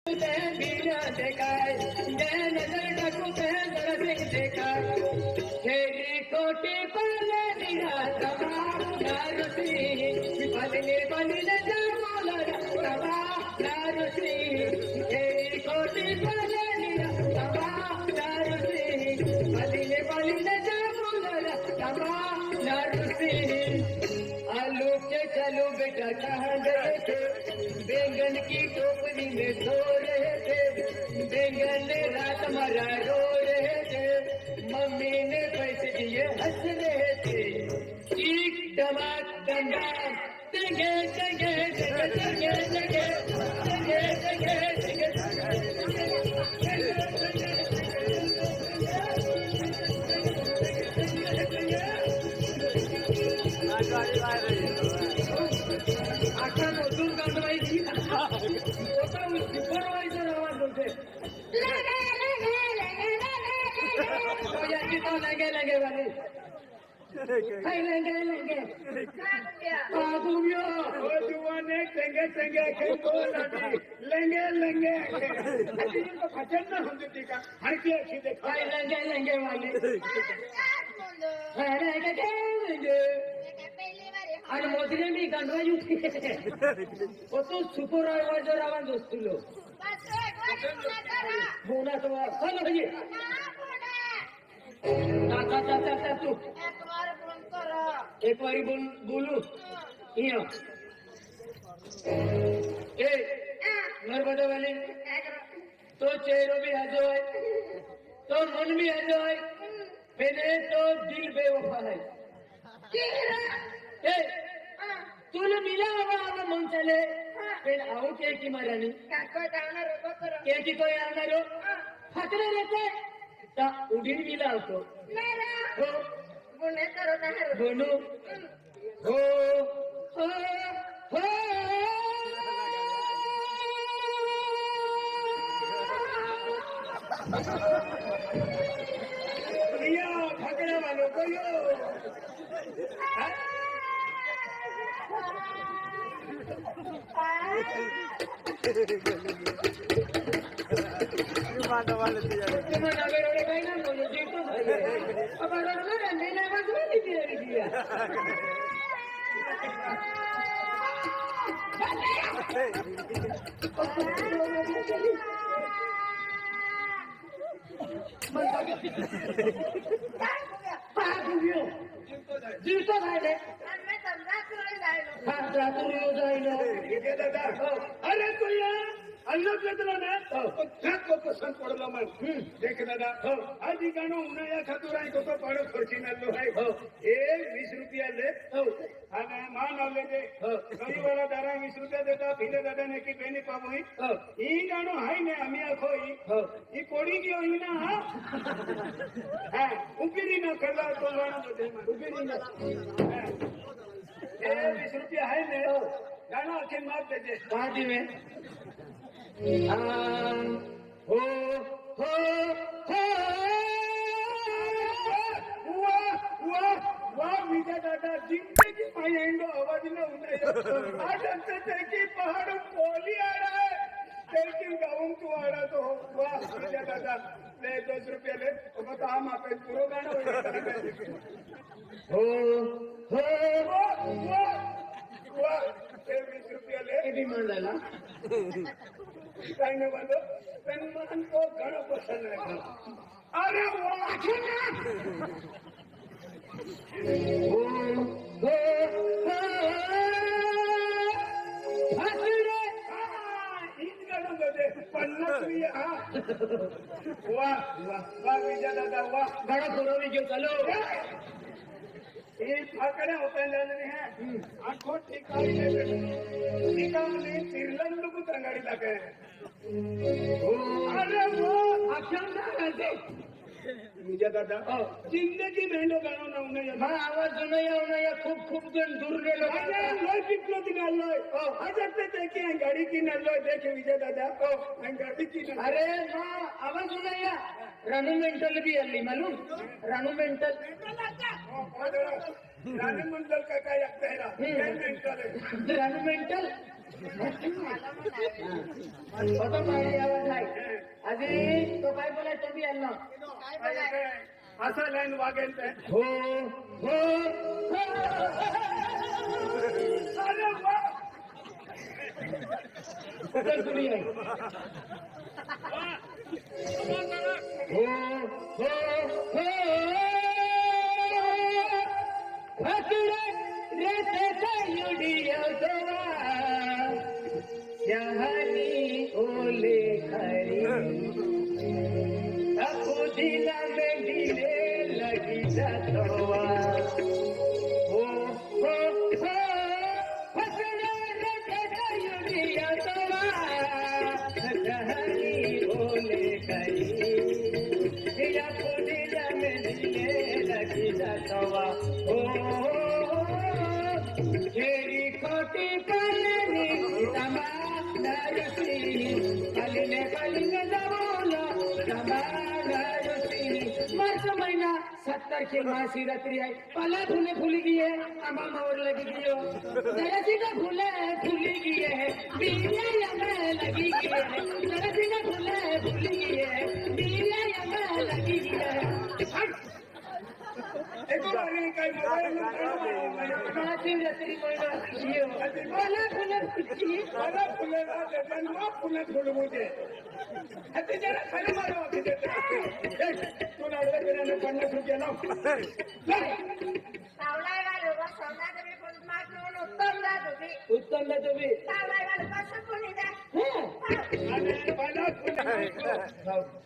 काय जय नजर टाकू ते काय खेळी कोटी पडले बलले बलले नारुसी खेळी कोटी पडले बलले बलले नारुसी आलू के चलो बेटा कहाँ गए थे बैंगन की टोकरी में सो रहे थे बैंगन रात मरा रो रहे थे मम्मी ने पैसे दिए हंस रहे थे चीख धमाक दंगाम जगे जगे जगे जगे जगे जगे जगे आता मजूर काढवायची सुपरवायझर आवाज होते लगे लगे वाले लगे लगे चंगे चंगे लेंगे लेंगे भजन ना होते टीका हड़की अच्छी देखो लेंगे लेंगे वाले आणि मोदीने मी गांडवाई उठी तो सुपरवायझर आवाज असतो बोला तो म्हणजे तू एक बारी बोलू नर्मदा वाले तो चेहरो भी हजो है तो मन भी हजो है मैंने तो दिल बेवफा है तुला मिला हवा मन चले आओ के की मारानी के की कोई आनारो फकरे रहते ता उडीन मिला होतो हो गुणे करो ना बोलू हो हो हो प्रिया फकरे वालो कोयो जीवतो जायले अरे तुला अन्नप्रतला ना पसंत पडला मग देख दादा आधी गाणं उन्हाळ्या खातूर आहे तो पाडो खर्ची नालो आहे 20 रुपया ले आणि मान आले ते गरीबाला दारा 20 रुपया देता फिरे दादा ने की बेनी पावई ही गाणं हाय ने आम्ही आखो ही कोडी की होई ना हा उपिरी ना कला तो गाणं बदे उपिरी ना 20 रुपया है ने गाणं आखे मार देते पाठी में हो हो हो वाह वाह विजय दादा जिंदगी मायेंडो आवाज न उन्हें आज अंतर की पहाड़ बोली आ रहा है तेरी गाँव तू आ रहा तो वाह विजय दादा ले 10 रुपया ले तो बता हम आप पूरा गाना हो हो वाह वाह 20 रुपया ले किती मिळाला काही नाही बोलो पण मन तो घणो पसंद आहे अरे वाह हो हो हीच गाणं बदे 50 वाह वाह वाह विजय दादा वाह गाणं पुरवणी घेऊ चालू फाकड्या होता झालेली है आखो ठिकाणी तिरलंडू तंगाडी लागे अरे वो अक्षर विजय दादा जिंदगी मेंढो गाणं नाव नाही आवाज नाही खूप खूप जण दूर गेलो लय पिकलो ती घाललोय हजार ते की गाडी की नलोय देख विजय दादा गाडी की अरे आवाज नाही रानू मेंटल भी आली मालूम रानू मेंटल रानू मंडल का काय लागतंय रानू मेंटल होतो पाहिजे यावर नाही आधी तो काय बोलाय तुम्ही यांना असा लाईन वागेल ते हो हो अरे वा कुठे तुम्ही आहे हो हो हो फकडे रेत युडिया दोवा जहानी ओले खरी अपुदिला में दिले लगी जातवा हो हो हो फकडे रेत युडिया दोवा जहानी ओले खरी अपुदिला में दिले लगी जातवा हो तेरी खोटी करनी समानसी कलिने जवलो समानसी मार्च महिना 70 की मासी रात्रि आई पला फूले फूली गई है अम्मा मोर लगी गई हो जरासी का फूले फूली गई है बीलिया यमे लगी गई है जरासी का फूले फूली गई है बीलिया यमे लगी गई है एक बारी काय मासी रात्रि महिना पला फूले फूली मला फुलेला देते मग फुले थोडं मोठे ते जरा खाली मारवा तुला 50 रुपये लाव उत्तम ना तुम्ही आणि मला फुले